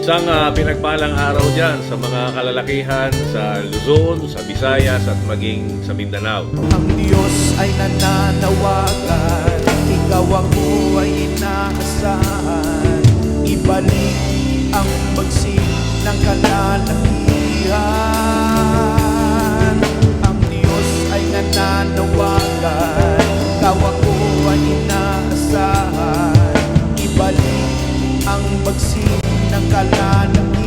Isang pinagpalang araw dyan sa mga kalalakihan sa Luzon, sa Visayas at maging sa Mindanao. Ang Diyos ay nananawagan, ikaw ang buhay inaasahan. Ibalik ang bagsin ng kalalakihan. Ang Diyos ay nananawagan, ikaw ang buhay inaasahan. Ibalik ang bagsin ng kalalakihan.